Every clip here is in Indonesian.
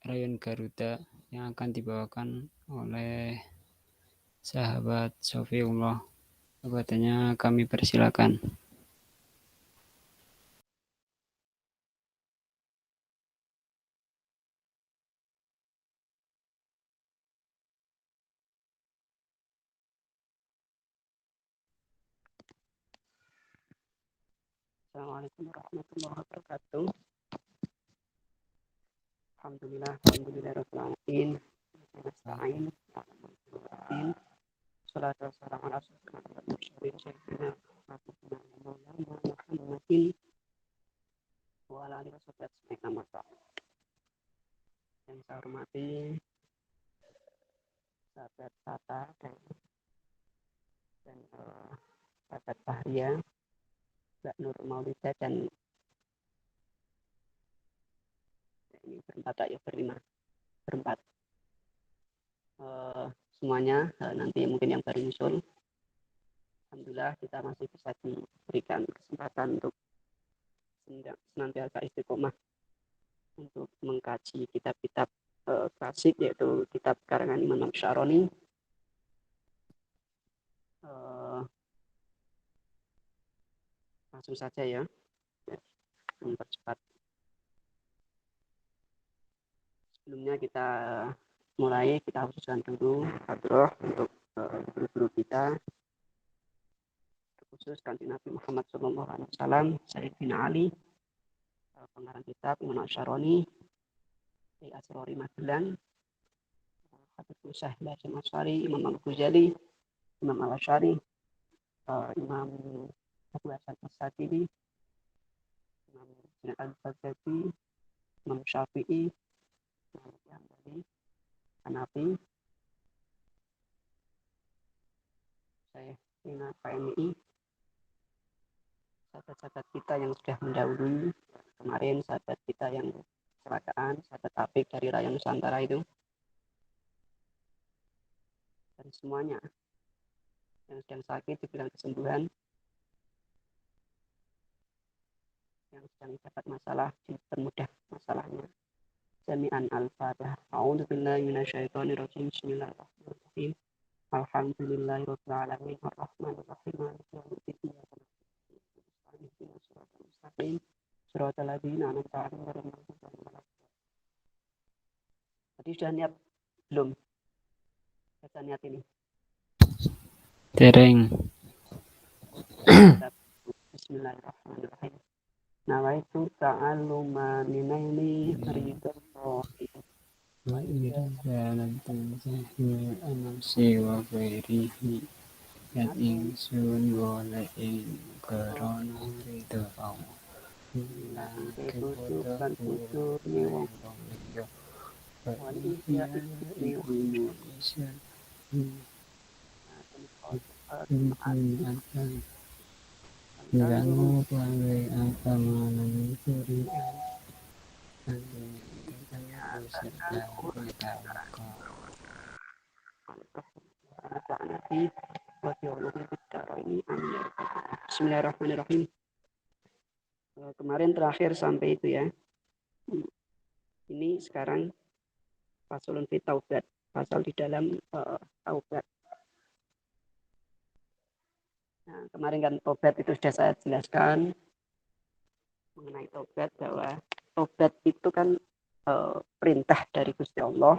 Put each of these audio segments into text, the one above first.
Rayon Garuda yang akan dibawakan oleh sahabat Sofiullah. Kepadanya kami persilakan. Assalamualaikum warahmatullahi wabarakatuh. Alhamdulillahirrahmanirrahim. Nasta'in. Salatu wassalamu ala sayyidina Muhammadin wa ala alihi wasallam. Yang saya hormati sahabat Tata dan sahabat Bahria, Mbak Nur Maulida dan ini berempat. Semuanya nanti mungkin yang baru muncul. Alhamdulillah kita masih bisa diberikan kesempatan untuk senantiasa istiqomah untuk mengkaji kitab-kitab klasik, yaitu kitab karangan Imam Syaroni. Langsung saja ya, mempercepat. Sebelumnya kita mulai, kita khususkan dulu hadroh untuk guru-guru kita, khusus kanjeng Nabi Muhammad SAW, Sayyidina Ali, pengarang kitab Imam Syaroni, Asrori Magelang, Habibul Sahih Al-Asy'ari, Imam Al-Ghazali, Imam Al-Asy'ari, Imam Abu Hasan As-Sadili, Imam Al-Baghdadi, Imam Syafi'i, Imam Hanafi, Sayyidina PMI, sahabat-sahabat kita yang sudah mendahului kemarin, sahabat kita yang kecelakaan, sahabat Apik dari Raya Nusantara itu, dan semuanya yang sedang sakit diberikan kesembuhan, yang sedang dapat masalah dipermudah masalahnya. Jami'an al-Fatihah. A'udzubillahi minasyaitonirrajim. Bismillahirrahmanirrahim. Alhamdulillahirabbil alamin arrahmanirrahim maliki yaumiddin iyyaka na'budu wa iyyaka nasta'in shiratal mustaqim shiratal ladzina an'amta 'alaihim ghairil maghdubi 'alaihim waladdallin. Tadi sudah niat belum baca niat ini? Tereng. Bismillahirrahmanirrahim. Nawaitu ta'alluma ninaini ridallah Wa irzalatul zahmi anasi wa ghairihi yan insun wala in karana ridha Allah. Bila kebutuhan ujur niwong wali ya Indonesia Ganggu pelanggai apa malam suri Bismillahirrahmanirrahim. Kemarin terakhir sampai itu ya. Ini sekarang fasulun fi taubat, pasal di dalam taubat. Nah, kemarin kan taubat itu sudah saya jelaskan mengenai taubat, bahwa taubat itu kan perintah dari Gusti Allah,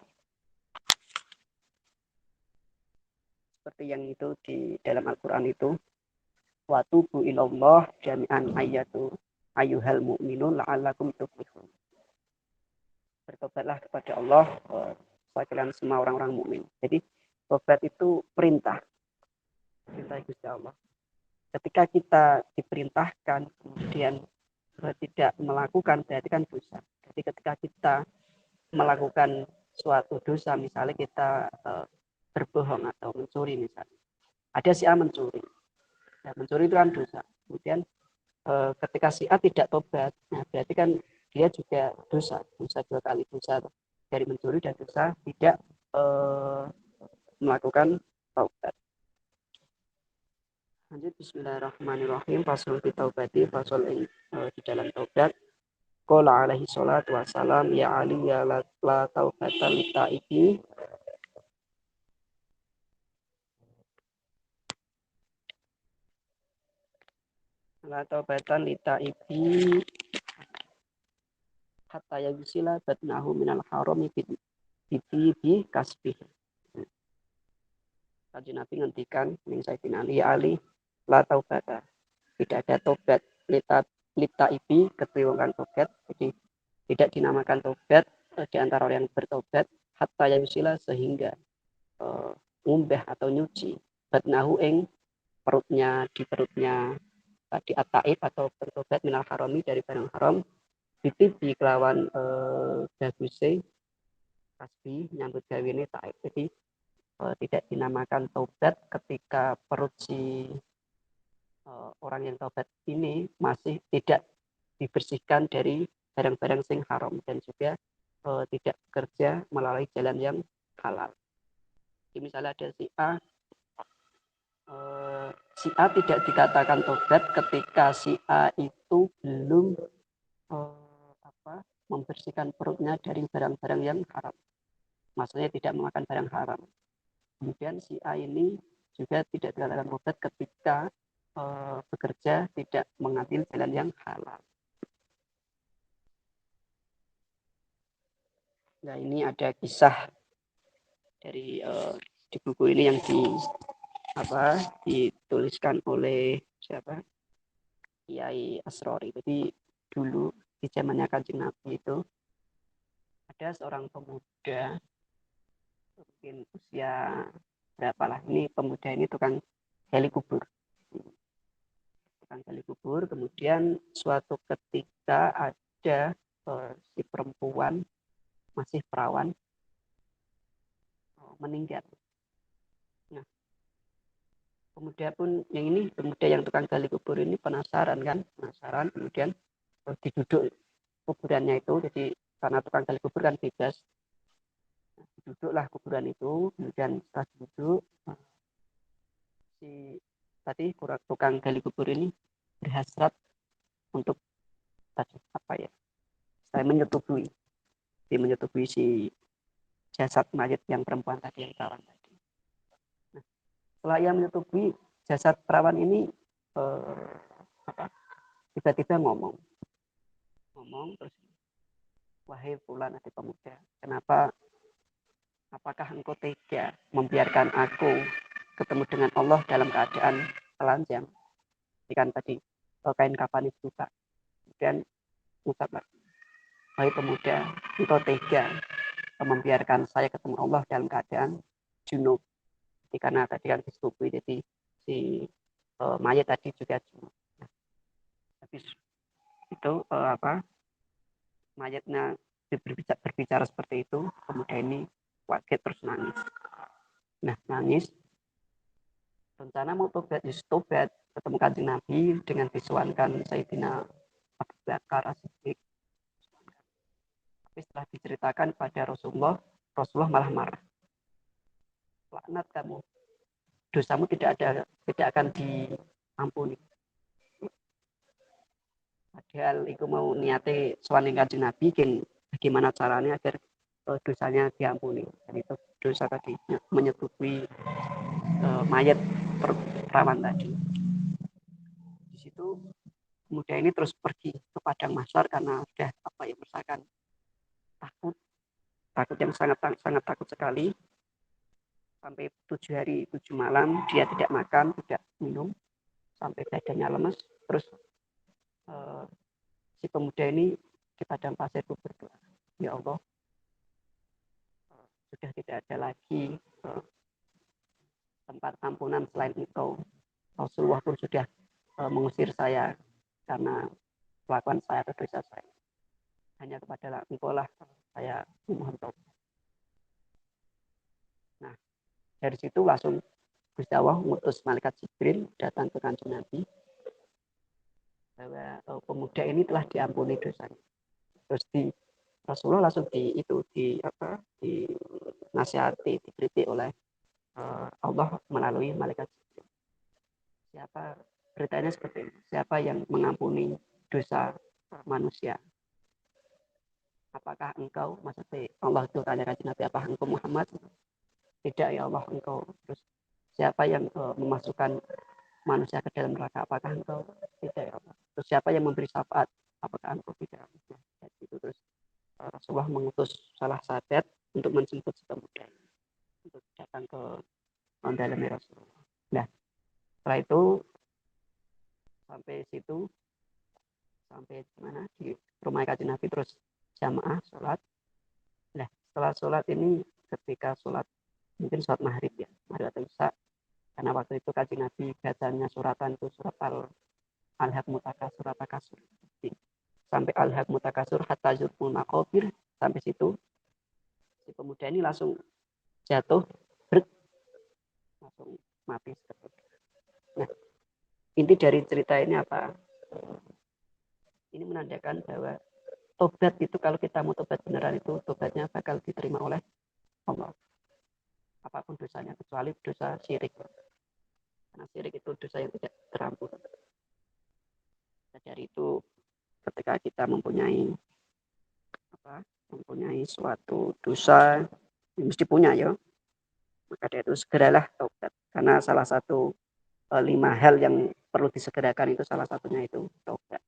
seperti yang itu di dalam Al-Quran itu, wa tubu ilallah jami'an ayyuhal mu'minun la'allakum tuflihun. Bertobatlah kepada Allah sekalian semua orang-orang mukmin. Jadi tobat itu perintah Gusti Allah. Ketika kita diperintahkan kemudian tidak melakukan, berarti kan dosa. Jadi ketika kita melakukan suatu dosa, misalnya kita berbohong atau mencuri misalnya, ada si A mencuri, nah, mencuri itu kan dosa. Kemudian ketika si A tidak tobat, nah berarti kan dia juga dosa dua kali, dosa dari mencuri dan dosa tidak melakukan taubat. Lanjut, Bismillahirrahmanirrahim. Fasul fi taubati, fasul di dalam taubat. Qala alaihi salatu wassalam ya Ali ya la taubata li taibi la taubatan li taibi hatta yusila batnahu minal harami bi kasbih. Kanjeng Nabi ngendikan ning Sayyidina Ali la taubata, tidak ada tobat lita ibi ketriwungan tobat, jadi tidak dinamakan tobat di antara orang yang bertobat hatta yusila sehingga ngumbah atau nyuci batnahu ing perutnya, di perutnya tadi at-taib atau bertobat minal harami dari barang haram di kelawan daguse kasbi nyambut gawe ini taib. Jadi tidak dinamakan taubat ketika perut si orang yang taubat ini masih tidak dibersihkan dari barang-barang sing haram dan juga tidak bekerja melalui jalan yang halal. Jadi misalnya ada si A tidak dikatakan tobat ketika si A itu belum membersihkan perutnya dari barang-barang yang haram. Maksudnya tidak memakan barang haram. Kemudian si A ini juga tidak dikatakan tobat ketika bekerja tidak mengambil jalan yang halal. Nah, ini ada kisah dari di buku ini yang dituliskan oleh siapa? Kiai Asrori. Jadi dulu di zamannya Kanjeng Nabi itu ada seorang pemuda mungkin usia berapa lah, ini pemuda ini tukang gali kubur. Kemudian suatu ketika ada si perempuan masih perawan meninggal. Nah, pemuda yang tukang gali kubur ini penasaran, kemudian diduduk kuburannya itu, jadi karena tukang gali kubur kan bebas, duduklah kuburan itu, kemudian setelah duduk si tadi tukang gali kubur ini berhasrat untuk saya menyetubui si jasad mayat yang perempuan tadi, yang perawan tadi. Nah, setelah ia menyetubui jasad perawan ini tiba-tiba ngomong terus, wahai fulan adik pemuda, apakah engkau tega membiarkan aku ketemu dengan Allah dalam keadaan telanjang? Ikan tadi kain kafan itu buka, kemudian ucap lagi, wahai pemuda, engkau tega membiarkan saya ketemu Allah dalam keadaan junub. Jadi karena tadi kan disetubui, jadi si mayat tadi juga junub. Nah, habis itu mayatnya berbicara seperti itu, pemuda ini kaget terus nangis. Nah, nangis, rencana mau tobat ketemu Kanjeng Nabi dengan disuankan Sayyidina Abu Bakar As-Siddiq. Tapi setelah diceritakan pada Rasulullah malah marah. Laknat kamu, dosamu tidak akan diampuni. Padahal itu mau niate suaning Kanjeng Nabi, bagaimana caranya agar dosanya diampuni. Dan itu dosa tadi menyetubui mayat perawan tadi. Di situ pemuda ini terus pergi ke padang mahsyar karena sudah merasakan takut yang sangat takut sekali. Sampai 7 hari 7 malam dia tidak makan, tidak minum, sampai badannya lemes. Terus si pemuda ini di padang pasir itu berdoa, ya Allah, sudah tidak ada lagi tempat ampunan selain Engkau. Rasulullah pun sudah mengusir saya karena kelakuan saya atau dosa saya. Hanya kepada Engkau lah saya memohon taubat. Nah, dari situ langsung Gusti Allah mengutus malaikat Jibril datang ke Kanjeng Nabi bahwa pemuda ini telah diampuni dosanya. Terus Rasulullah langsung dinasihati, dikritik oleh Allah melalui malaikat Jibril. Beritanya seperti ini, siapa yang mengampuni dosa manusia, apakah engkau, maksudnya Allah itu tanya kanjeng Nabi, apakah engkau Muhammad? Tidak ya Allah, engkau. Terus siapa yang memasukkan manusia ke dalam neraka? Apakah engkau? Tidak ya Allah. Terus siapa yang memberi syafaat? Apakah engkau? Tidak. Nah, itu terus Rasulullah mengutus salah sahabat untuk menjemput si pemuda untuk datang ke dalam Rasulullah. Nah, setelah itu sampai situ, sampai mana di rumah kanjeng Nabi, terus jamaah sholat. Nah, setelah sholat ini, ketika sholat mungkin sholat maghrib ya, maghrib atau isya, karena waktu itu kanjeng Nabi bacanya suratan itu surat al-haq mutakasur, sampai al-haq mutakasur hatta zurtumul maqabir, sampai situ si pemuda ini langsung jatuh, langsung mati. Nah, inti dari cerita ini apa? Ini menandakan bahwa tobat itu, kalau kita mau tobat beneran, itu tobatnya bakal diterima oleh Allah. Apapun dosanya, kecuali dosa syirik. Karena syirik itu dosa yang tidak terampun. Nah, dari itu ketika kita mempunyai suatu dosa, mesti punya ya, maka dari itu segeralah tobat. Karena salah satu 5 hal yang perlu disegerakan itu salah satunya itu tobat.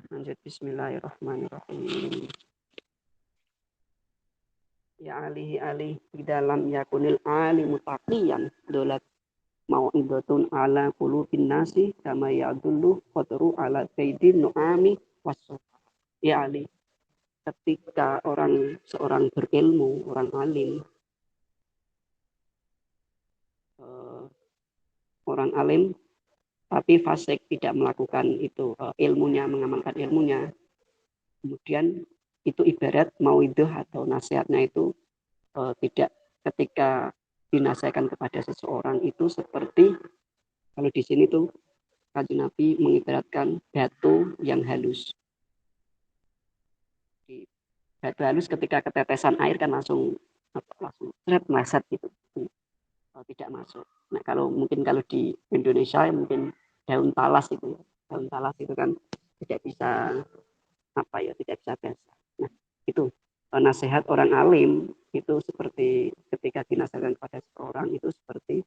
Lanjut, bismillahirrahmanirrahim. Ya alihi alih di dalam yakunil alimu taqiyan dolat mau'idatun ala qulubin nasi kama ya'dullu qadru ala kaidin nu'ami wasu. Ya ali, ketika seorang berilmu, orang alim, orang alim tapi fasik, tidak melakukan itu ilmunya, mengamalkan ilmunya, kemudian itu ibarat mau'idah atau nasihatnya itu tidak, ketika dinasihatkan kepada seseorang itu seperti, kalau di sini tuh kanjeng Nabi mengibaratkan batu yang halus. Batu halus ketika ketetesan air kan langsung meleset gitu, tidak masuk. Nah, kalau di Indonesia mungkin daun talas itu, kan tidak bisa tidak bisa basah. Nah, itu nasihat orang alim itu seperti ketika dinasihatkan kepada seorang itu seperti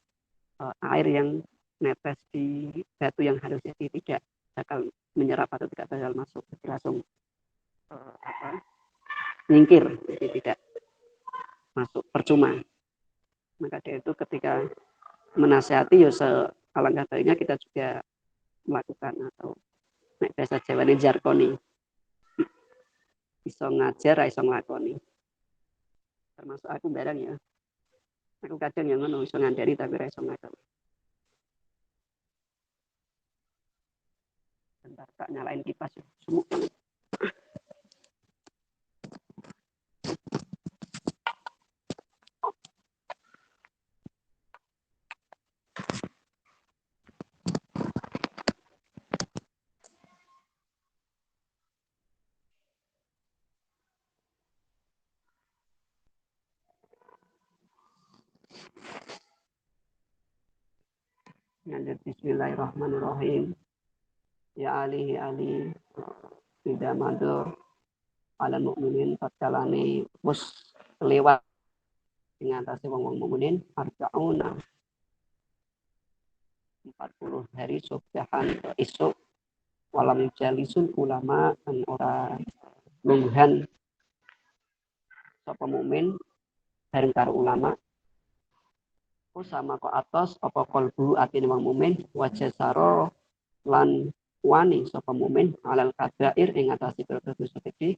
air yang netes di batu yang halus, jadi tidak bakal menyerap atau tidak bakal masuk, langsung nyingkir, jadi tidak masuk, percuma. Maka dari itu ketika menasihati ya alangkah baiknya kita juga melakukan, atau bahasa Jawa ini jarkoni, iso ngajar iso nglakoni. Termasuk aku barang ya, aku kadang yang ngono, iso ngandani tapi ora iso nglakoni. Bentar tak nyalain kipas ya, sumuk banget. Lanjut, bismillahirrahmanirrahim. Ya alihi ali tidak madur ala mukminin tatkalane wis lewat dengan atas wong mukminin arbauna 40 hari subhan esok, walam jalisul ulama dan orang lungguhan sapa mukmin bareng karo ulama, sama kok atas apa kolbu atine wong mukmin, wajah saro lan wani sapa mukmin alal kabair ing atase dosa gede,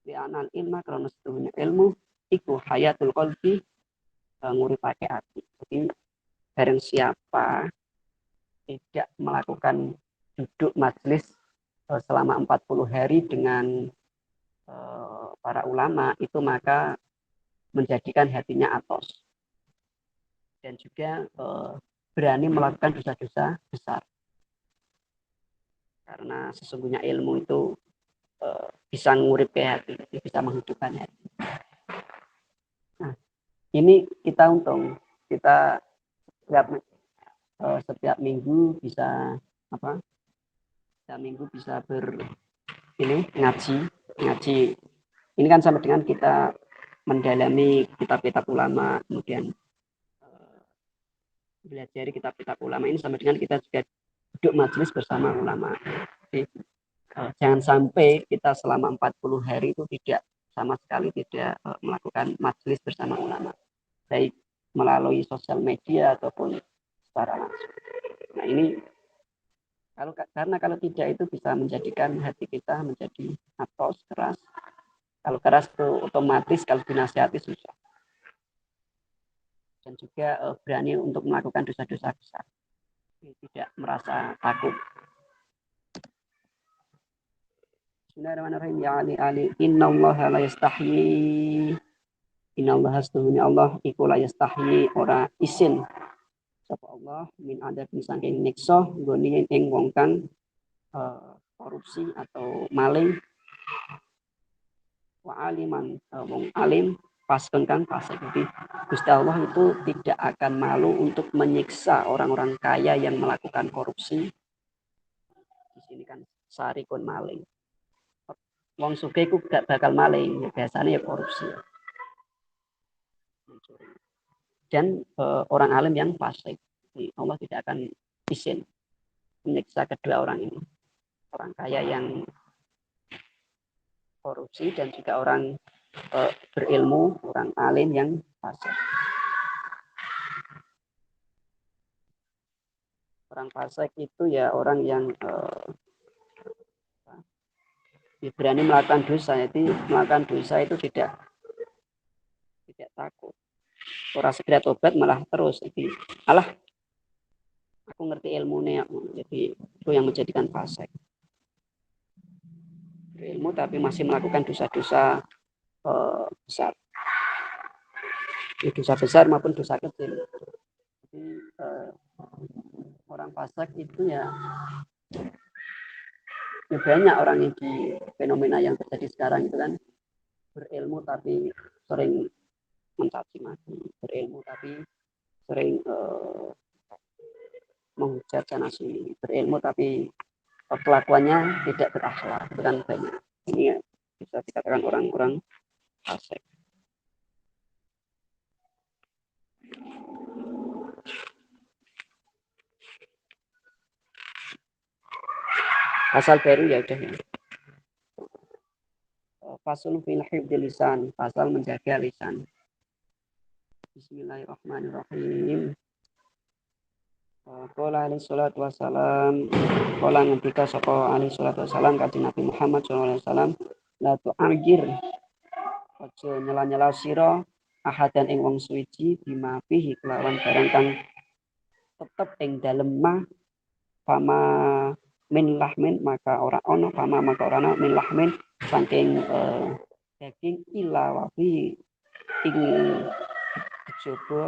li anal ilma karena setuhnya ilmu iku hayatul qalbi, nguripake ati. Jadi bareng siapa tidak melakukan duduk majelis selama 40 hari dengan para ulama, itu maka menjadikan hatinya atos dan juga berani melakukan dosa-dosa besar, karena sesungguhnya ilmu itu bisa nguripkan hati, bisa menghidupkan hati. Nah, ini kita untung kita lihat setiap minggu bisa apa? Setiap minggu bisa ngaji, ngaji. Ini kan sama dengan kita mendalami kitab-kitab ulama, kemudian belajar kitab-kitab ulama ini sama dengan kita juga duduk majelis bersama ulama. Jadi, jangan sampai kita selama 40 hari itu tidak sama sekali tidak melakukan majelis bersama ulama, baik melalui sosial media ataupun secara langsung. Nah ini karena kalau tidak itu bisa menjadikan hati kita menjadi atos keras. Kalau keras itu otomatis kalau dinasihati susah. Dan juga berani untuk melakukan dosa-dosa besar. Tidak merasa takut. Bismillahirrahmanirrahim. Ya Ali Ali innallaha la yastahyi. Innallaha astuhuni Allah iku la yastahyi ora isin. Sapa Allah min adab saking nyiksa nggone ing wong kang korupsi atau maling wa aliman wong alim paskon kang fasik. Jadi Gusti Allah itu tidak akan malu untuk menyiksa orang-orang kaya yang melakukan korupsi. Di sini kan sarikun maling. Wong sugih ku gak bakal maling, ya biasanya ya korupsi. Dan orang alim yang fasik. Allah tidak akan izin menyiksa kedua orang ini. Orang kaya yang korupsi dan juga orang berilmu, orang alim yang fasik. Orang fasik itu ya orang yang berani melakukan dosa. Jadi melakukan dosa itu tidak takut. Orang segera tobat malah terus. Jadi alah aku ngerti ilmunya, jadi itu yang menjadikan fasik. Berilmu tapi masih melakukan dosa-dosa besar. Dosa besar maupun dosa kecil. Jadi orang fasik itu ya banyak orang yang di fenomena yang terjadi sekarang itu kan berilmu tapi sering mencaci maki, berilmu tapi sering menghujat sana sini, berilmu tapi kelakuannya tidak berakhlak, itu kan banyak. Ini ya, bisa dikatakan orang-orang fasik. Pasal baru ya udah ya. Fasul fil hifdzi lisan, pasal menjaga lisan. Bismillahirrahmanirrahim. Qala alaihi salatu wassalam, qala ngendika sapa alaihi salatu wassalam kanjeng Nabi Muhammad sallallahu alaihi wasallam, la tu'agir aja nyela-nyela sira ahadan ing wong suci bima fihi kelawan barang kang tetep ing dalem ma fama min lahmin maka ora ono fama maka ora ono min lahmin saking daging ila wafi ing coba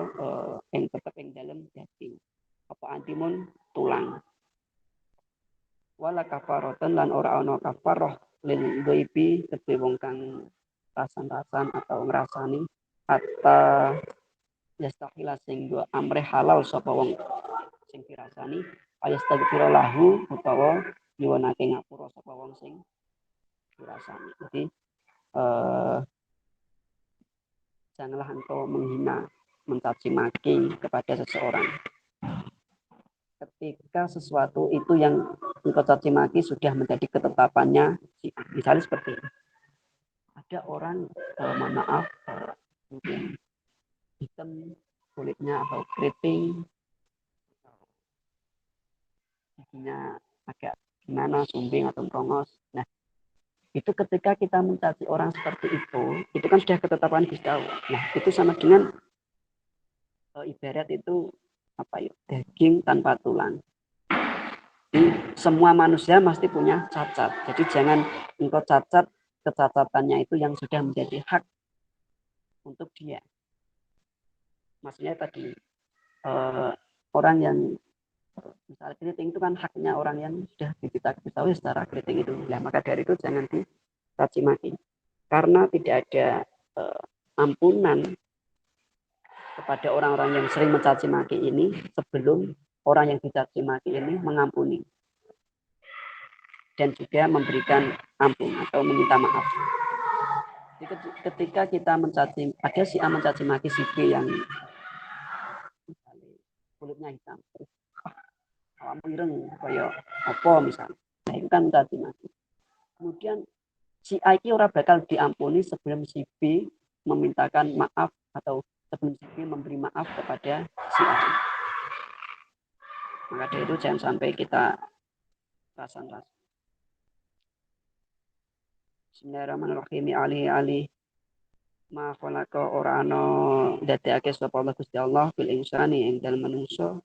ing tetep ing dalem daging apa antimun tulang wala kafarotan lan ora ono kafaroh lil ghaibi kedhe wong kang rasan-rasan atau ngrasani hatta yastahila sing do amre halal sapa wong sing dirasani ayastagfira lahu utawa nyuwunake ngapura sapa wong sing dirasani. Jadi janganlah engkau menghina, mencaci maki kepada seseorang. Ketika sesuatu itu yang engkau caci maki sudah menjadi ketetapannya, misalnya seperti ini. Ada orang, mohon maaf, mungkin hitam kulitnya atau keriting, giginya agak gimana, sumbing atau merongos. Nah, itu ketika kita mencaci orang seperti itu kan sudah ketetapan Gusti Allah. Nah, itu sama dengan ibarat itu apa ya, daging tanpa tulang. Jadi, semua manusia pasti punya cacat. Jadi jangan engkau cacat kecacatannya itu yang sudah menjadi hak untuk dia. Maksudnya tadi orang yang misalnya keriting itu kan haknya orang yang sudah kita ketahui secara keriting itu. Nah, maka dari itu jangan dicaci maki. Karena tidak ada ampunan kepada orang-orang yang sering mencaci maki ini sebelum orang yang dicaci maki ini mengampuni dan juga memberikan ampun atau meminta maaf. Jadi ketika kita mencaci, ada si A mencaci maki si B yang misalnya kulitnya hitam, awam ireng, kayak apa misalnya, nah itu kan mencaci maki. Kemudian si A ini orang bakal diampuni sebelum si B memintakan maaf atau sebelum si B memberi maaf kepada si A. Maka dari itu jangan sampai kita rasan-rasan. Bismillahirrahmanirrahim. Ali ma khalaqa ora ana dadekake sapa Allah Gusti Allah bil insani ing dalem manungsa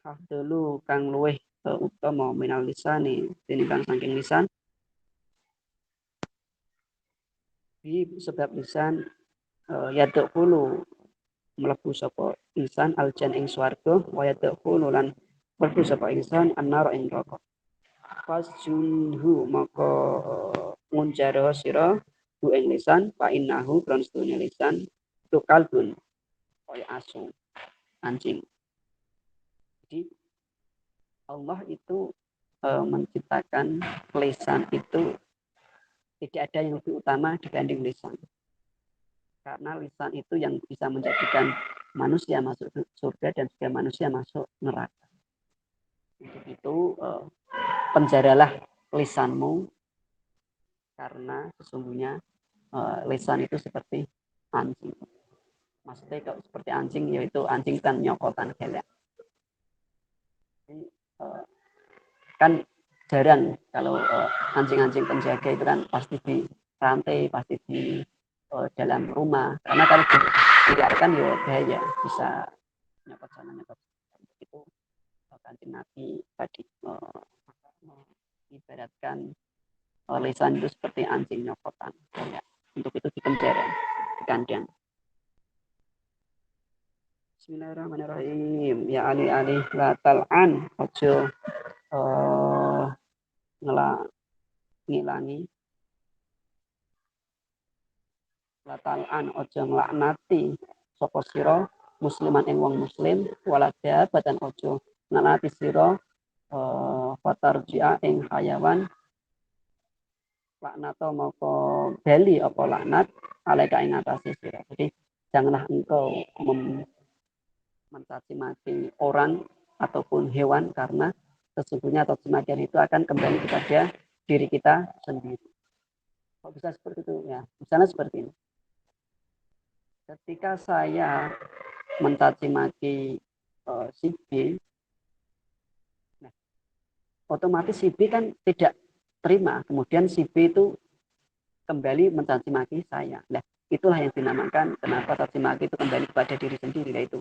hafdulu kang luweh utama minal lisani tinimbang saking lisan bi sebab lisan yaduk hulu mlebu sapa insan aljan ing swarga wa yaduk hulu lan mlebu sapa insan annar ing neraka fasjunhu maka ngunjaro sira bu ing lisan fa innahu kan sedune lisan itu kalbun kaya asu anjing. Jadi Allah itu menciptakan lisan itu tidak ada yang lebih utama dibanding lisan. Karena lisan itu yang bisa menjadikan manusia masuk surga dan juga manusia masuk neraka. Untuk itu penjaralah lisanmu karena sesungguhnya lisan itu seperti anjing. Maksudnya kalau seperti anjing yaitu anjing kan nyokotan gelek. Jadi, kan jarang kalau anjing-anjing penjaga itu kan pasti di rantai, pasti di dalam rumah. Karena kalau dibiarkan ya bahaya, bisa nyokot sana nyokot. Untuk itu kanjeng Nabi tadi ibaratkan lisan itu seperti anjing nyokotan. Ya. Untuk itu dipenjara, di kandang. Bismillahirrahmanirrahim. Ya ali la tal'an ojo ngilangi la tal'an ojo nglaknati sapa sira musliman ing wong muslim walada badan ojo nglaknati sira fatarji'a ing hayawan laknat maka bali apa laknat alaika ing atase sira. Jadi janganlah engkau mencaci maki orang ataupun hewan karena sesungguhnya atau kematian itu akan kembali kepada diri kita sendiri. Kok bisa seperti itu ya? Misalnya seperti ini. Ketika saya mencaci maki si B, nah, otomatis si B kan tidak terima. Kemudian si B itu kembali mencaci maki saya. Nah, itulah yang dinamakan kenapa caci maki itu kembali kepada diri sendiri, yaitu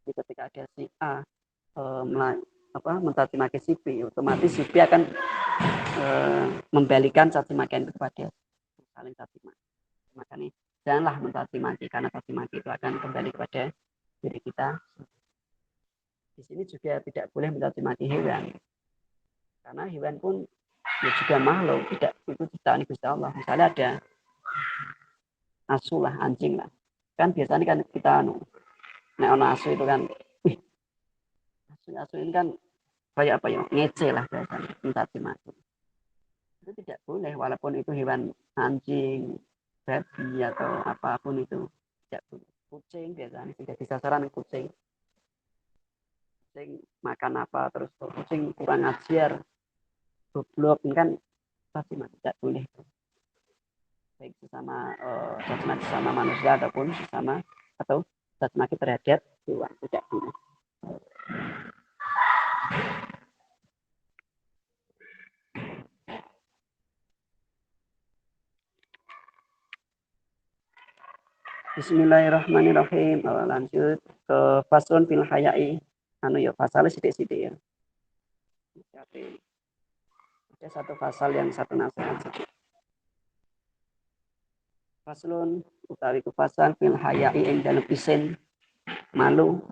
ketika ada si A mencaci maki si B, otomatis si B akan membalikan caci maki itu kepada saling caci maki. Makanya janganlah mencaci maki karena caci maki itu akan kembali kepada diri kita. Di sini juga tidak boleh mencaci maki hewan, karena hewan pun ya juga makhluk, tidak itu ciptaan Gusti Allah. Misalnya ada asu lah, anjing lah, kan biasanya kan kita nek ono asu itu kan, wih, asu ini kan kayak apa ya, ngece lah biasanya, mencaci maki. Itu tidak boleh, walaupun itu hewan anjing, babi atau apapun itu tidak boleh. Kucing biasanya tidak sasaran kucing makan apa terus kucing kurang ajar goblok kan pasti tidak boleh, baik sesama sesama manusia ataupun sesama atau caci terhadap hewan tidak boleh. Bismillahirrahmanirrahim. Lanjut ke faslun fil hayai. Ya pasalnya sidik-sidik ya. Ada satu pasal yang satu nasihat saja. Faslun utawi ku pasal fil hayai ing dalem isin malu.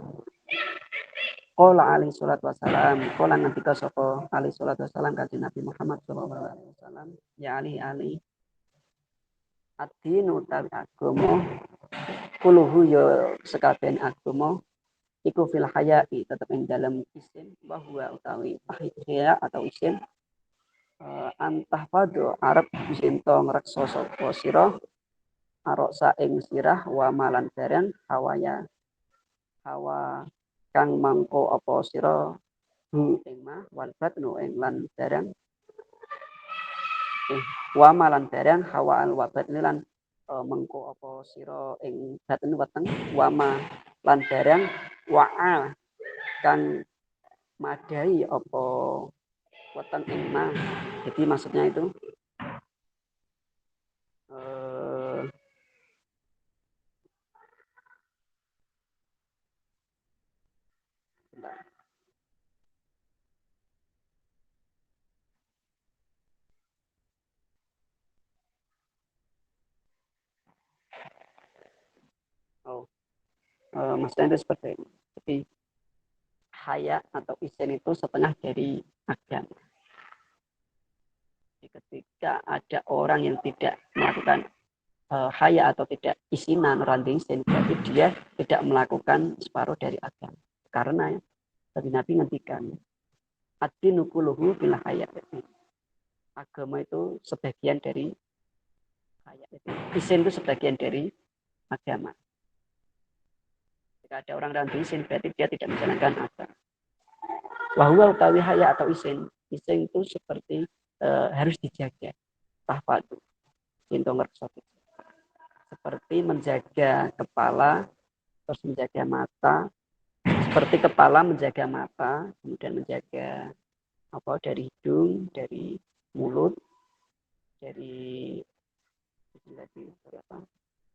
Qala alaihi salatu wassalam, qala nabika sapa alaihi salatu wassalam kanjeng Nabi Muhammad sallallahu alaihi wasallam, ya ali ad-dinu utawi agama kuluhu ya sekabian agama iku fil haya'i tetap ing dalam isin bahwa utawi haya atau isin antah padu arep isin to ngrekso sapa sira arok ing sirah wa malan barang hawa kang mangko apa sira ing mah wal batnu ing lan barang wa malan barang hawa al wabat lan mengko apa sira ing batnu weteng wa ma lan barang wa'a kang madai apa weteng ing mah. Jadi maksudnya itu maksudnya itu seperti ini. Jadi haya atau isin itu setengah dari agama. Ketika ada orang yang tidak melakukan haya atau tidak isinan ranting isin, berarti dia tidak melakukan separuh dari agama. Karena tadi Nabi ngendikan ad-dinu kulluhu bil haya. Agama itu sebagian dari haya. Isin itu sebagian dari agama. Jika ada orang ranting isin, berarti dia tidak menjalankan agama. Wahwa utawi haya atau isin itu seperti harus dijaga. Tahfadu. Cinta ngerti. Seperti menjaga kepala, terus menjaga mata, seperti kepala menjaga mata, kemudian menjaga apa dari hidung, dari mulut, dari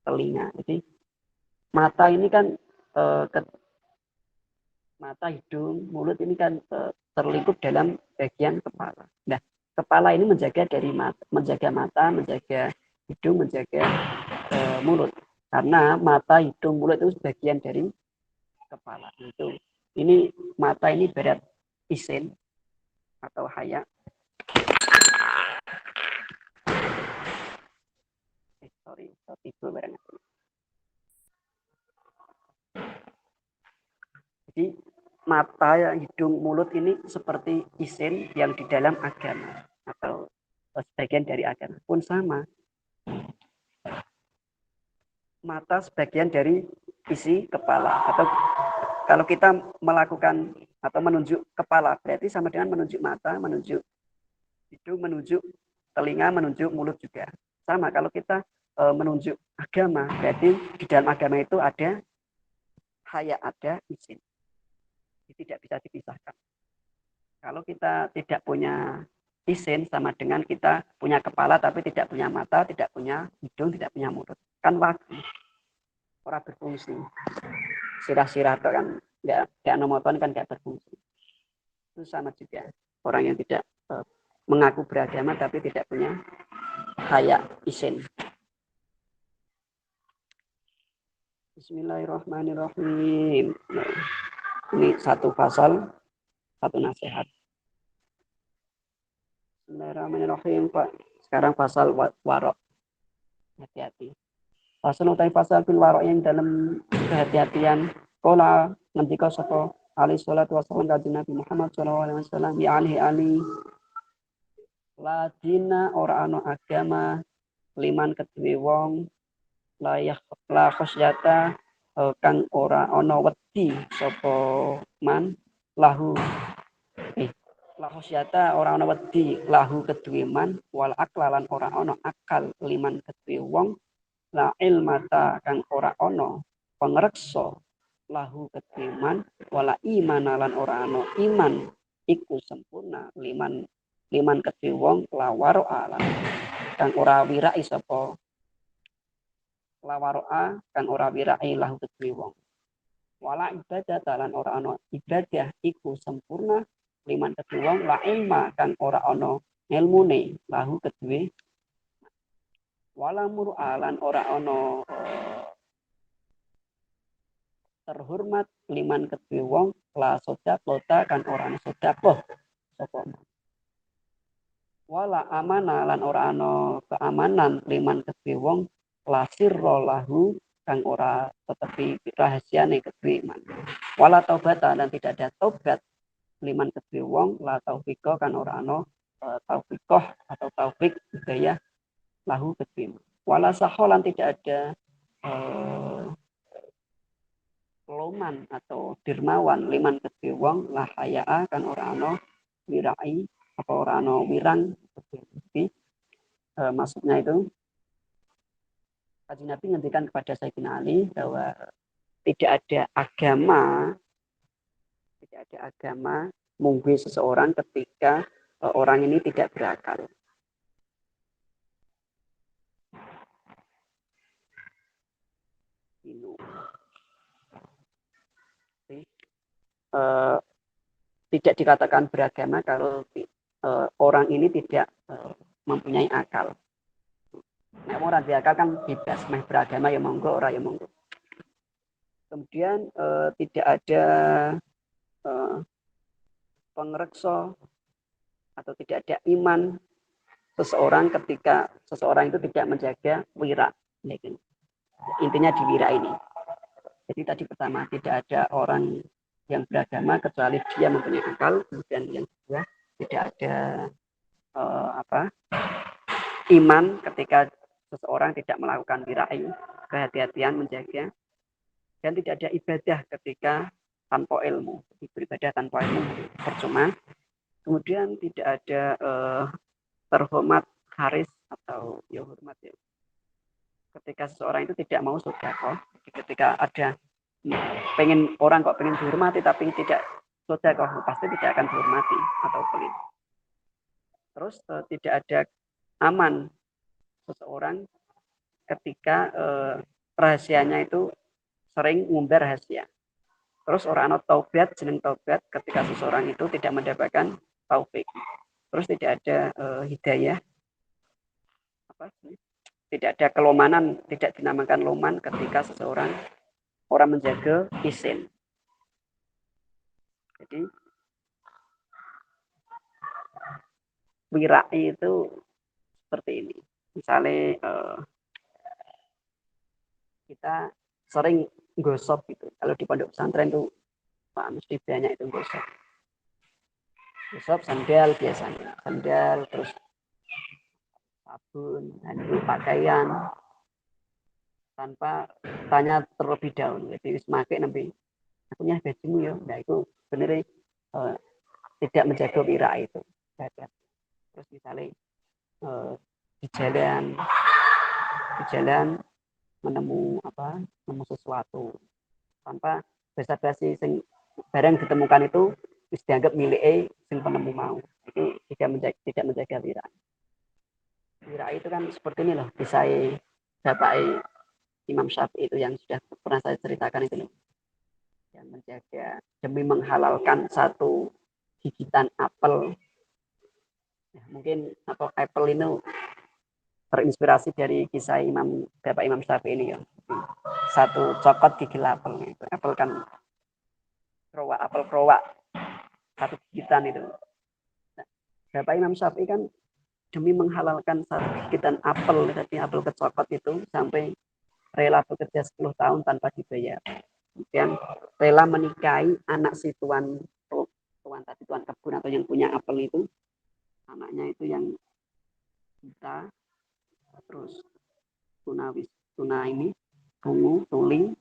telinga. Jadi mata ini kan mata, hidung, mulut ini kan terlingkup dalam bagian kepala. Nah, kepala ini menjaga dari mata, menjaga hidung, menjaga mulut. Karena mata, hidung, mulut itu bagian dari kepala. Ini mata ini berat isin atau haya. Sorry, tidur bareng. Jadi mata, hidung, mulut ini seperti isin yang di dalam agama atau sebagian dari agama pun sama. Mata sebagian dari isi kepala, atau kalau kita melakukan atau menunjuk kepala berarti sama dengan menunjuk mata, menunjuk hidung, menunjuk telinga, menunjuk mulut juga sama. Kalau kita menunjuk agama berarti di dalam agama itu ada haya, ada izin, tidak bisa dipisahkan. Kalau kita tidak punya izin sama dengan kita punya kepala tapi tidak punya mata, tidak punya hidung, tidak punya mulut, kan waktu orang berfungsi. Sirah-sirah itu kan nggak monoton, kan nggak berfungsi. Itu sama juga orang yang tidak mengaku beragama tapi tidak punya haya izin. Bismillahirrahmanirrahim. Nah, ini satu pasal, satu nasihat. Bismillahirrahmanirrahim, Pak. Sekarang pasal warok. Hati-hati. Pasal utai pasal bil warok yang dalam kehati-hatian. Kola nanti kau sapa alaihi salatu wassalam kanjeng Nabi Muhammad sallallahu alaihi wasallam bi ali ladina ora ana agama liman kedue wong la khasyata kang ora ana wedi sapa man lahu la khasyata ora ana wedi lahu kedue man wal aklalan ora ana akal liman kedue wong la ilmata kang ora ana pangreksa lahu kedue man wala imanalan ora ana iman iku sempurna liman kedue wong lawaro alam kang ora wirai sapa lawaroa kang ora wirai lahu kedue wong wala ibadah talan ora ana ibadah iku sempurna liman kedue wong la ilma kang ora ana ilmune lahu kedue wala muru'alan ora ana terhormat liman kedue wong la sedekah kan ora ana sedekah sapa wala amana lan ora ana keamanan liman kedue wong la sirra lahu kang ora tetapi rahasiane kedue iman. Wala taubata dan tidak ada tobat liman kedue wong la taufiko kan ora ana taufikoh atau taufik hidayah lahu kedue iman. Wala saholan tidak ada loman atau dirmawan liman kedue wong la hayaa kan ora ana wirai apa ora ana wirang maksudnya itu Kanjeng Nabi ngendikan kepada Sayyidina Ali bahwa tidak ada agama munggu seseorang ketika orang ini tidak berakal. Tidak dikatakan beragama kalau orang ini tidak mempunyai akal. Nah, orang berakal kan bebas, meh beragama ya monggo, ora ya monggo. Kemudian tidak ada pengreksa atau tidak ada iman seseorang ketika seseorang itu tidak menjaga wira. Intinya di wira ini. Jadi tadi pertama tidak ada orang yang beragama kecuali dia mempunyai akal. Kemudian yang kedua tidak ada iman ketika seseorang tidak melakukan wirai, kehati-hatian menjaga, dan tidak ada ibadah ketika tanpa ilmu. Beribadah tanpa ilmu percuma. Kemudian tidak ada terhormat haris atau ya hormat ya. Ketika seseorang itu tidak mau sedekah, ketika ada orang kok pengen dihormati tapi tidak sedekah, pasti tidak akan dihormati atau pelit. Terus tidak ada aman seseorang ketika rahasianya itu sering ngumbar rahasia. Terus orang ana taubat, jeneng taubat ketika seseorang itu tidak mendapatkan taufik. Terus tidak ada hidayah, tidak ada kelomanan, tidak dinamakan loman ketika seseorang orang menjaga isin. Jadi wirai itu seperti ini. Misalnya kita sering gosok gitu. Kalau di pondok pesantren tuh Pak mesti banyak itu gosok. Gosok sandal biasanya, sandal terus sabun, handuk pakaian tanpa tanya terlebih dahulu. Jadi semakin nanti akunya bajumu ya, nah itu benar tidak menjaga wira itu. Terus misalnya di jalan menemu sesuatu tanpa basa-basi sing barang ditemukan itu dianggap milik sing penemu mau, itu tidak menjaga wira itu kan seperti ini loh, bisa Bapak Imam Syafi'i itu yang sudah pernah saya ceritakan itu loh, yang menjaga demi menghalalkan satu gigitan apel ya, mungkin apel ini terinspirasi dari kisah Bapak Imam Syafi'i ini ya. Satu cokot gigil apel. Apel kan apel kerowak. Satu gigitan itu. Nah, Bapak Imam Syafi'i kan demi menghalalkan satu gigitan apel, jadi apel kecokot itu sampai rela bekerja 10 tahun tanpa dibayar. Kemudian rela menikahi anak si tuan kebun atau yang punya apel itu. Anaknya itu yang kita terus tuna ini tuli,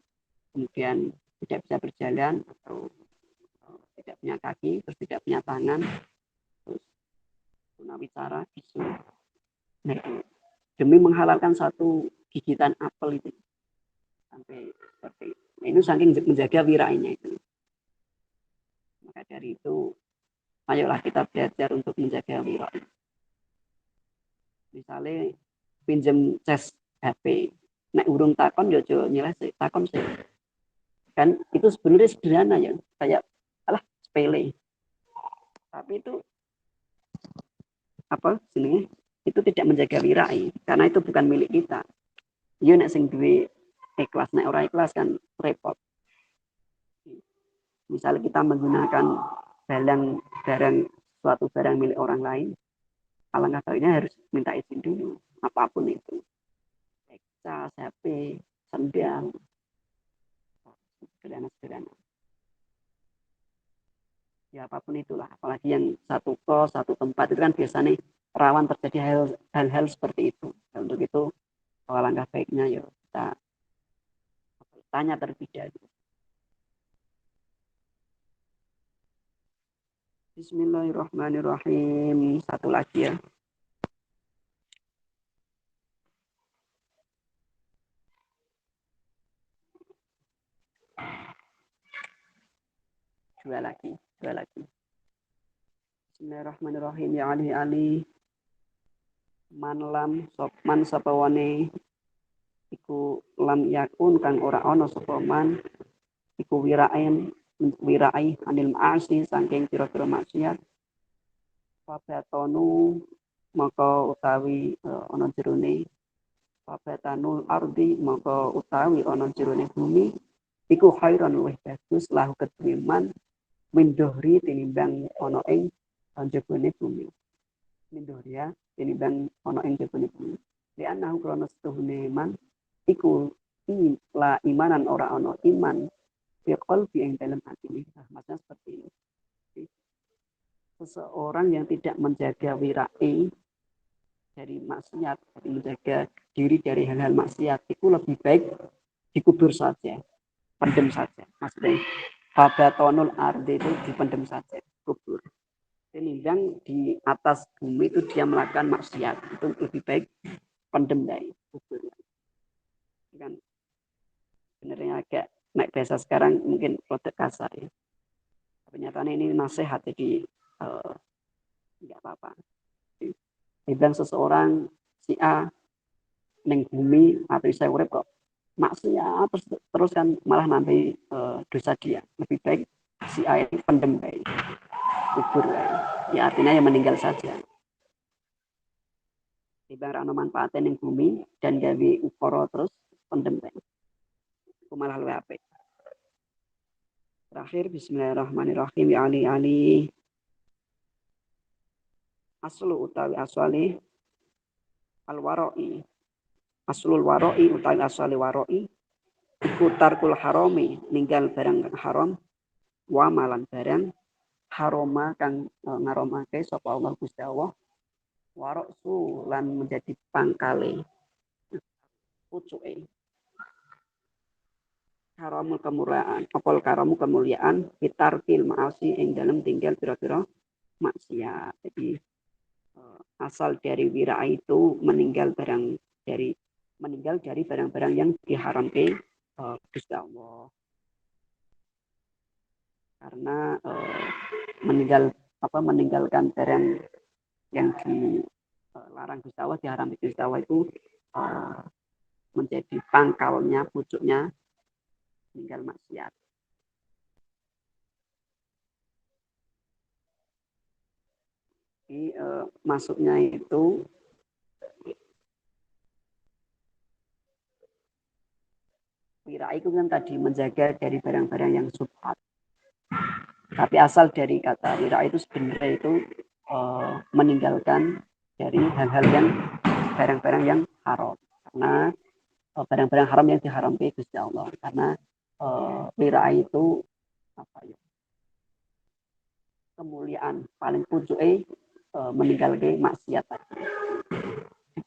kemudian tidak bisa berjalan atau tidak punya kaki, terus tidak punya tangan, terus tunawicara bisu. Nah itu demi menghalalkan satu gigitan apel itu sampai seperti itu. Nah, ini saking menjaga wirainya itu. Maka dari itu ayolah kita belajar untuk menjaga wirai. Misalnya pinjam cas HP, nek urung takon yo nyeleh takon sih. Kan itu sebenarnya sederhana ya, kayak sepele. Tapi itu jenenge? Itu tidak menjaga wirai karena itu bukan milik kita. Yo nek sing duwe ikhlas, nek ora ikhlas kan repot. Misalnya kita menggunakan suatu barang milik orang lain, alangkah baiknya harus minta izin dulu apapun itu. Cas, HP, sendang, sederhana-sederhana. Ya apapun itulah, apalagi yang satu kos, satu tempat itu kan biasanya rawan terjadi hal-hal seperti itu. Dan untuk itu, alangkah baiknya ya kita tanya terlebih dahulu. Bismillahirrahmanirrahim. Satu lagi ya. Dua lagi. Bismillahirrahmanirrahim. Ya Ali Ali. Man sapawane iku lam yakun kang ora ono sapa man iku wirai anil ma'asi saking pira-pira maksiat fabatonu maka utawi ana jerone fabatanul ardi maka utawi ana jerone bumi iku khairan luwih bagus lahu kedhiman min dohri tinimbang ana ing jebone bumi min dohria tinimbang ana ing jebone bumi li anahu krana setuhune man iku la imanan ora ana iman fi qalbi ing dalam hati. Maksudnya seperti ini. Seseorang yang tidak menjaga wirai dari maksiat, menjaga diri dari hal-hal maksiat itu lebih baik dikubur saja, pendem saja. Maksudnya fabatonul ardi itu dipendem saja, kubur. Tinimbang di atas bumi itu dia melakukan maksiat, itu lebih baik pendem dari kubur. Kan sebenarnya agak naik bahasa sekarang mungkin produk kasar ya. Ternyata ini nasihat jadi nggak apa-apa. Dibilang seseorang si A neng bumi atau saya urip kok maksiat terus kan malah nanti dosa dia. Lebih baik si A ini pendem baik, kubur baik. Ya artinya ya meninggal saja. Dibilang rano manfaatnya neng bumi dan gawe ukoro terus pendem baik. Itu malah lebih apik. Terakhir bismillahirrahmanirrahim ya Ali Ali aslu utawi aswali al-waroi aslul waroi utawi aswali waroi iku tarkul harami ninggal barang kang haram wa malan barang haroma kang ngaromake sapa Allah Gusti Allah waroksu lan menjadi pangkale pucuke haramul kemuliaan apol karamu kemuliaan fitarkil maasi ing dalam tinggal pira-pira maksiat. Jadi asal dari wira itu meninggal dari barang-barang yang diharamkan Gusti Allah. Karena meninggalkan barang yang dilarang Gusti Allah, diharamkan Gusti Allah itu menjadi pangkalnya, pucuknya meninggal maksiat. Jadi masuknya itu wira itu kan tadi menjaga dari barang-barang yang subhat. Tapi asal dari kata wira itu sebenarnya itu meninggalkan dari hal-hal yang barang-barang yang haram. Karena barang-barang haram yang diharamkan Gusti Allah. Karena wira itu apa ya? Kemuliaan paling pucuke meninggalkan maksiat tadi.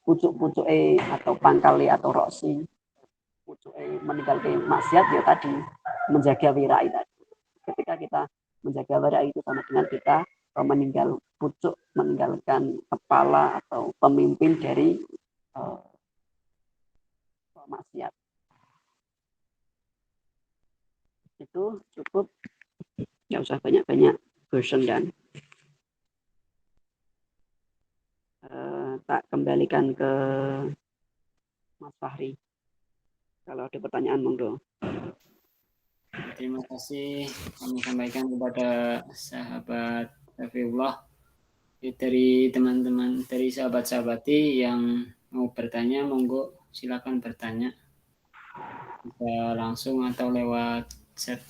Pucuk-pucuke atau pangkali atau roksi meninggalkan maksiat ya tadi menjaga wirai tadi. Ketika kita menjaga wirai itu sama dengan kita meninggalkan kepala atau pemimpin dari maksiat. Itu cukup, nggak usah banyak-banyak bosan dan tak kembalikan ke Mas Fahri. Kalau ada pertanyaan monggo. Terima kasih kami sampaikan kepada sahabat Rafiullah dari teman-teman dari sahabat-sahabati yang mau bertanya monggo silakan bertanya bisa langsung atau lewat chat.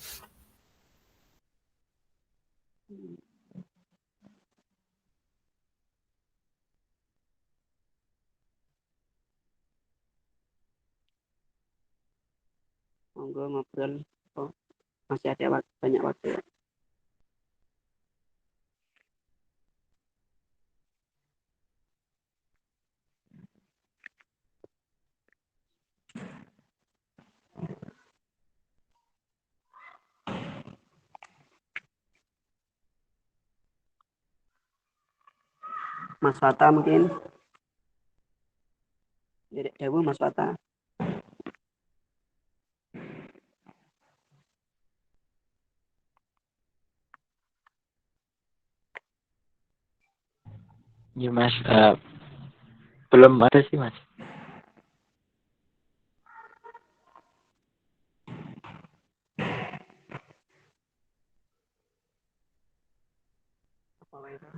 monggo ngobrol. Oh, masih ada banyak waktu. Mas Fata mungkin. Dedek Dewu, Mas Fata. Iya Mas, belum ada sih Mas. Apa itu?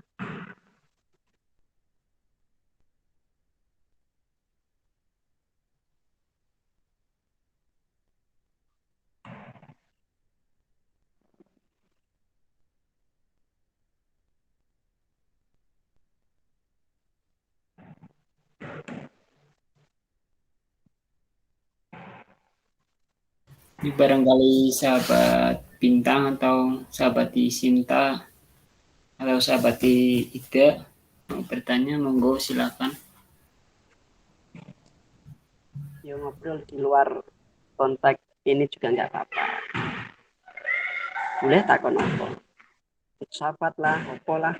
Ini barangkali sahabat Bintang atau sahabat di Sinta atau sahabat di Ida mau bertanya, monggo silakan. Yo ngobrol di luar konteks ini juga nggak apa-apa. Boleh takon apa? Sahabat lah, opo lah.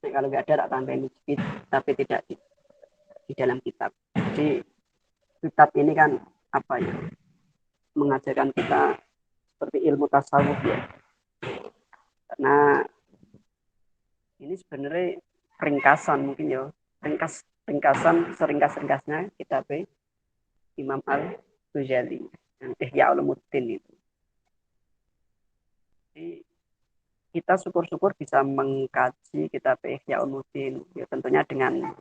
Nah, kalau nggak ada tak tambahin sedikit, tapi tidak di dalam kitab. Jadi kitab ini kan apa ya? Mengajarkan kita seperti ilmu tasawuf ya. Karena ini sebenarnya ringkasan mungkin ya, ringkasan seringkas-ringkasnya kitab Imam Al-Ghazali yang Ihya Ulumuddin itu. Jadi kita syukur-syukur bisa mengkaji kitab Ihya Ulumuddin ya, tentunya dengan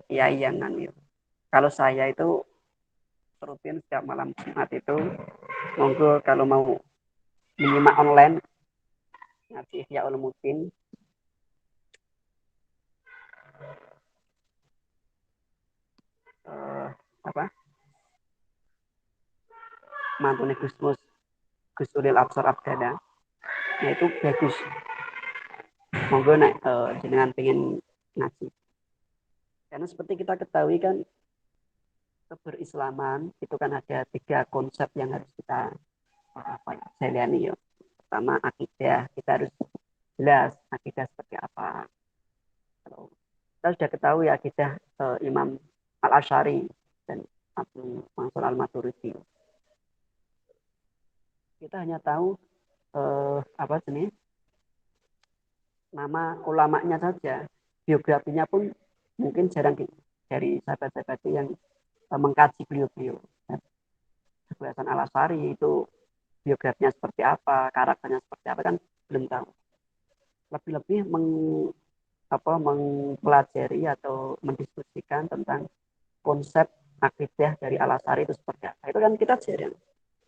kiai yang ya. Kalau saya itu rutin setiap malam Jumat itu, monggo kalau mau menyimak online ngaji Ihya Ulumuddin apa mantune Gus Ulil Absar Abdana, nah itu bagus. Monggo nek jenengan pengen ngaji, karena seperti kita ketahui kan keberislaman itu kan ada 3 konsep yang harus kita jalani ya. Pertama akidah, kita harus jelas akidah seperti apa. Kita sudah ketahui akidah Imam Al-Asy'ari dan Abu Mansur Al-Maturidi. Kita hanya tahu apa jenis nama ulamanya saja, biografinya pun mungkin jarang dari sahabat-sahabat yang mengkaji beliau-beliau. Abu Hasan Al-Asy'ari itu biografinya seperti apa, karakternya seperti apa kan belum tahu. Lebih-lebih mempelajari atau mendiskusikan tentang konsep akidah dari Al-Asy'ari itu seperti apa. Itu kan kita jarang.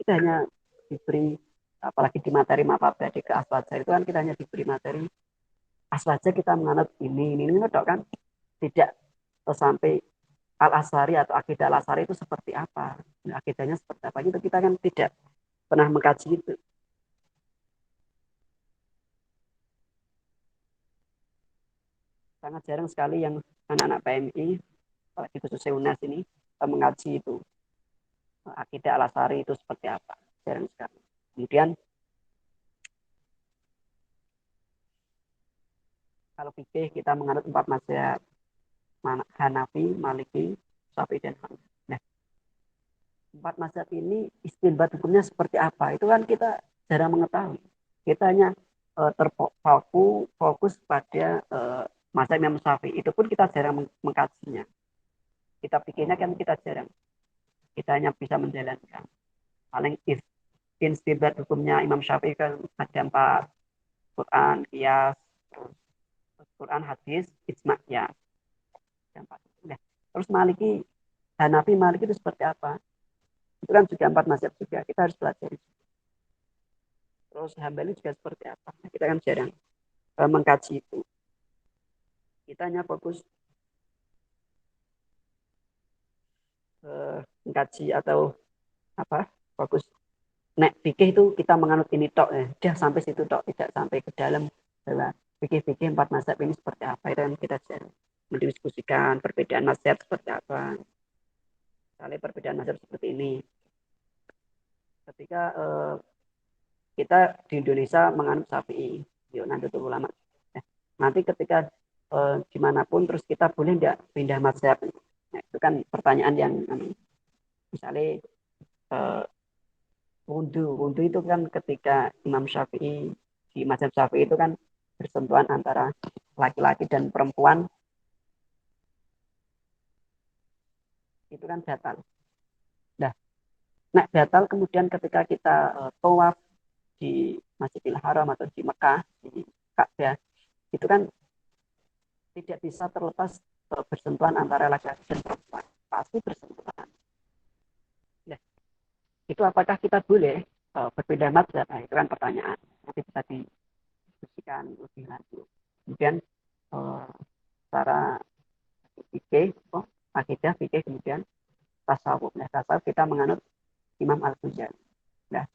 Kita hanya diberi, apalagi di materi mapabda di Aswaja itu kan kita hanya diberi materi Aswaja kita menganut ini kan tidak sampai Al-Asy'ari atau akidah Al-Asy'ari itu seperti apa, akidahnya seperti apa, itu kita kan tidak pernah mengkaji itu. Sangat jarang sekali yang anak-anak PMI di khususnya UNAS ini mengaji itu akidah Al-Asy'ari itu seperti apa, jarang sekali. Kemudian kalau fikih kita menganut 4 mazhab, Hanafi, Maliki, Syafi'i dan Hanafi. Nah, 4 mazhab ini istinbat hukumnya seperti apa? Itu kan kita jarang mengetahui. Kita hanya terfokus pada mazhab Imam Syafi'i. Itu pun kita jarang mengkajinya. Kita pikirnya kan kita jarang. Kita hanya bisa menjalankan. Paling istinbat hukumnya Imam Syafi'i kan ada 4, Quran, qiyas, Quran, hadis, ijma' ya. Terus Maliki, Hanafi, Maliki itu seperti apa? Itu kan juga 4 mazhab juga, kita harus pelajari. Terus Hambali juga seperti apa? Kita kan jarang mengkaji itu. Kita hanya fokus mengkaji atau apa? Fokus nek fikih itu kita menganut ini tok ya. Dia sampai situ tok, tidak sampai ke dalam bahwa fikih-fikih 4 mazhab ini seperti apa. Itu kan kita jarang mendiskusikan perbedaan mazhab seperti apa. Misalnya perbedaan mazhab seperti ini. Ketika kita di Indonesia menganut Syafi'i, yuk nanti tuh ulama. Nanti ketika dimanapun terus kita boleh tidak pindah mazhab. Nah, itu kan pertanyaan yang misalnya wudhu itu kan ketika Imam Syafi'i di mazhab Syafi'i itu kan bersentuhan antara laki-laki dan perempuan itu kan batal. Nah, batal kemudian ketika kita tawaf di Masjidil Haram atau di Mekah di Ka'bah itu kan tidak bisa terlepas bersentuhan antara laki-laki dan perempuan, pasti bersentuhan. Nah, itu apakah kita boleh berbeda mazhab? Nah, itu kan pertanyaan nanti bisa didiskusikan lebih lanjut. Kemudian cara fikih, akidah, fikih, kemudian tasawuf. Nah, tasawuf kita menganut Imam Al-Ghazali. Nah,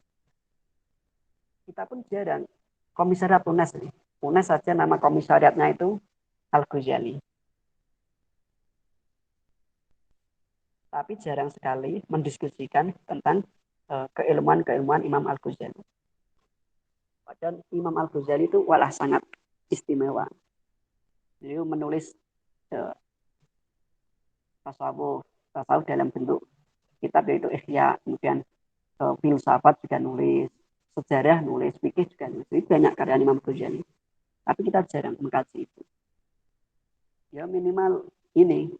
kita pun jarang komisariat UNES nih. UNES saja nama komisariatnya itu Al-Ghazali. Tapi jarang sekali mendiskusikan tentang keilmuan-keilmuan Imam Al-Ghazali. Padahal Imam Al-Ghazali itu walah sangat istimewa. Beliau menulis tasawuf dalam bentuk kitab yaitu Ihya, kemudian filsafat juga nulis, sejarah nulis, fikih juga nulis. Jadi banyak karya Imam Ghazali. Tapi kita jarang mengkaji itu. Ya minimal ini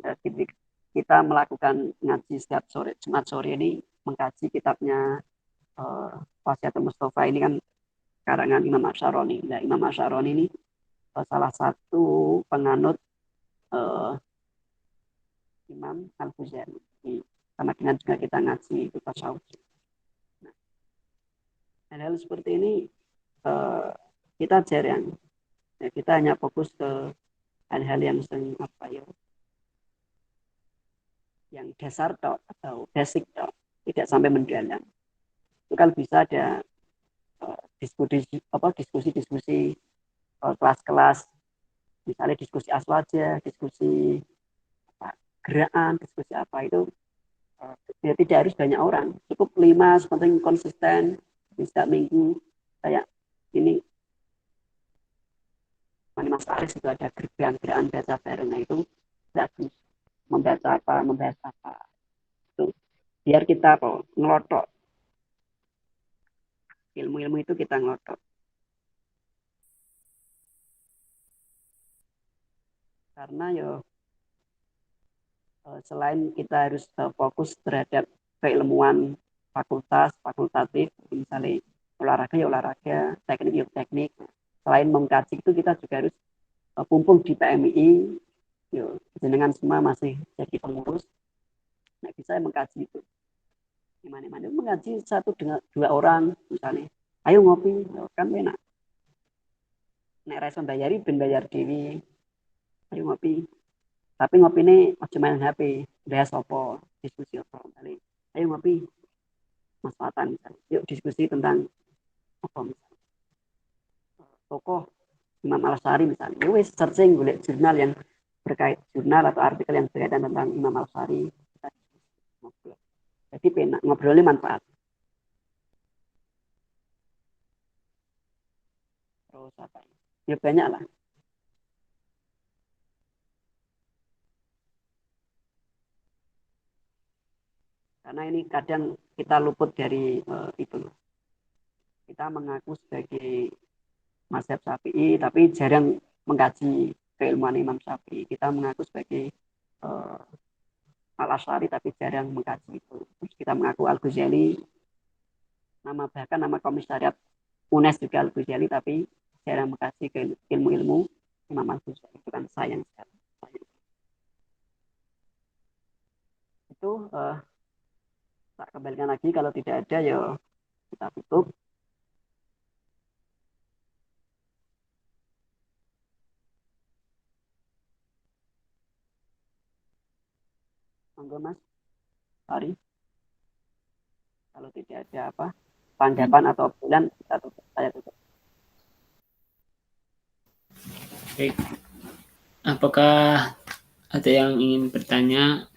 kita melakukan ngaji setiap sore, Jumat sore ini mengkaji kitabnya Wasiatul Mustafa ini kan karangan Imam Asy'aroni. Nah, Imam Asy'aroni ini salah satu penganut Imam Al-Ghazali. Sama dengan juga kita ngaji itu tasawuf. Nah, hal-hal seperti ini kita jarang. Ya, kita hanya fokus ke hal-hal yang apa ya, yang dasar tok atau basic tok, tidak sampai mendalam. Itu kan bisa ada diskusi kelas-kelas, misalnya diskusi aswaja, diskusi apa, gerakan, diskusi apa itu ya tidak harus banyak orang, cukup 5 sepenting konsisten bisa minggu kayak ini Mas Aris itu ada gerakan baca bareng itu bagus membahas apa itu biar kita ngelotok ilmu-ilmu itu kita ngelotok karena yo selain kita harus fokus terhadap keilmuan fakultatif misalnya olahraga ya olahraga teknik ya teknik selain mengkaji itu kita juga harus kumpul di PMI yo jenengan semua masih jadi pengurus nah bisa mengkaji itu gimana mengkaji 1 dengan 2 orang misalnya ayo ngopi kan enak nek reso bayari ben bayar dewi ayo ngopi tapi ngopi ini macam main HP bahas apa diskusi apa misalnya ayo ngopi Mas Fatan misalnya yuk diskusi tentang apa misalnya tokoh Imam Al-Sari misalnya yuk searching boleh jurnal yang berkait jurnal atau artikel yang berkaitan tentang Imam Al-Sari jadi ngobrolnya manfaat terus apa ya banyak lah karena ini kadang kita luput dari itu kita mengaku sebagai mazhab Syafi'i tapi jarang mengkaji keilmuan Imam Syafi'i kita mengaku sebagai Al-Asy'ari tapi jarang mengkaji itu terus kita mengaku Al-Ghazali bahkan nama komisariat UNES juga Al-Ghazali tapi jarang mengkaji ke ilmu-ilmu Imam Al-Ghazali itu kan sayang sekali itu tak kembalikan lagi, kalau tidak ada ya kita tutup. Monggo Mas Ari, kalau tidak ada apa tanggapan atau obrolan kita tutup, saya tutup. Baik. Apakah ada yang ingin bertanya,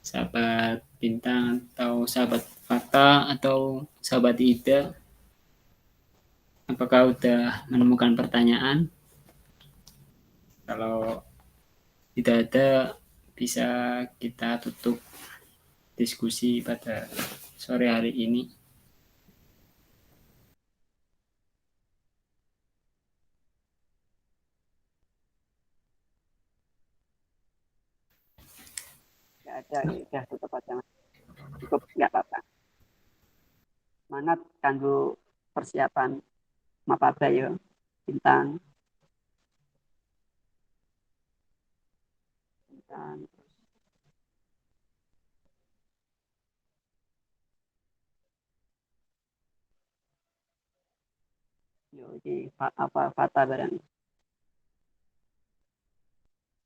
sahabat bintang atau sahabat fakta atau sahabat Ida? Apakah udah menemukan pertanyaan? Kalau tidak ada, bisa kita tutup diskusi pada sore hari ini. Nggak ada, ya tutup aja Mas. Cukup, nggak apa-apa. Semangat kanggo persiapan mapaba ya bintang. Yo iki apa fata barang.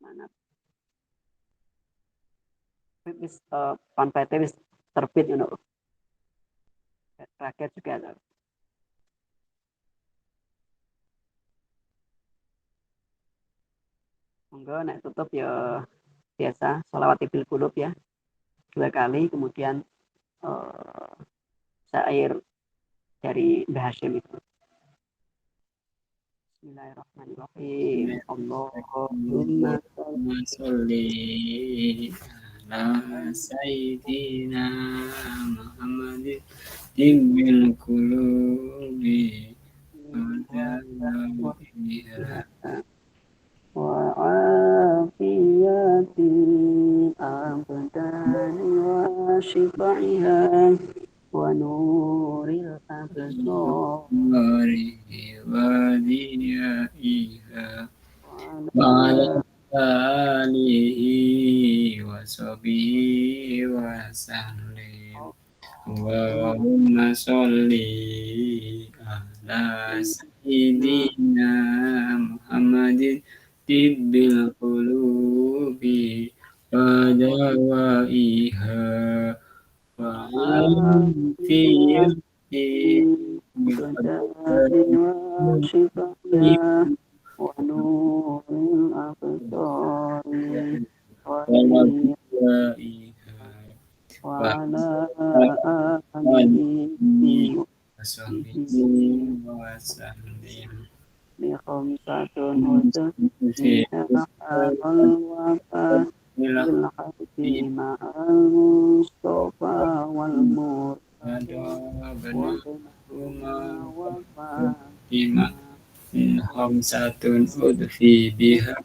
Mana? Wis pamflete wis terbit ngono. Rakyat juga ada. Monggo nek tutup ya biasa sholawatibul qulub ya 2 kali, kemudian syair dari Mbah Hashim itu. Bismillahirrahmanirrahim. Allahumma sholli ala sayyidina Muhammadin timbil qulubi وعافية الأبدان وشفائها ونور الأبصار وديائها وعلى آله وصحبه وسلم اللهم صل على سيدنا محمد طب القلوب ودوائها وعافية وشفائها ونور الأبصار وعلى آله وسلم بخمسة وتسعين حال الوفاء بالحق مع المصطفى والمرتضى وابنهما وفاطمة خمسة أضفي بها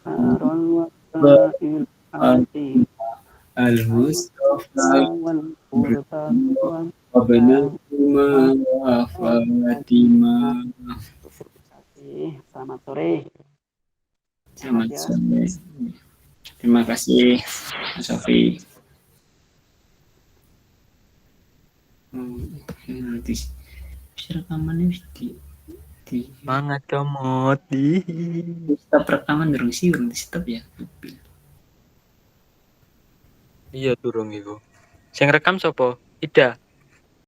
خير الوفاء الحكيم المصطفى والمرتضى وابنهما وفاطمة. Selamat sore. Selamat sore. Terima kasih, Mas Sofi. Nanti rekamannya di Semangat comot di. stop rekaman durung sih, urung di stop ya. Iya durung iku. Sing rekam sapa? Ida.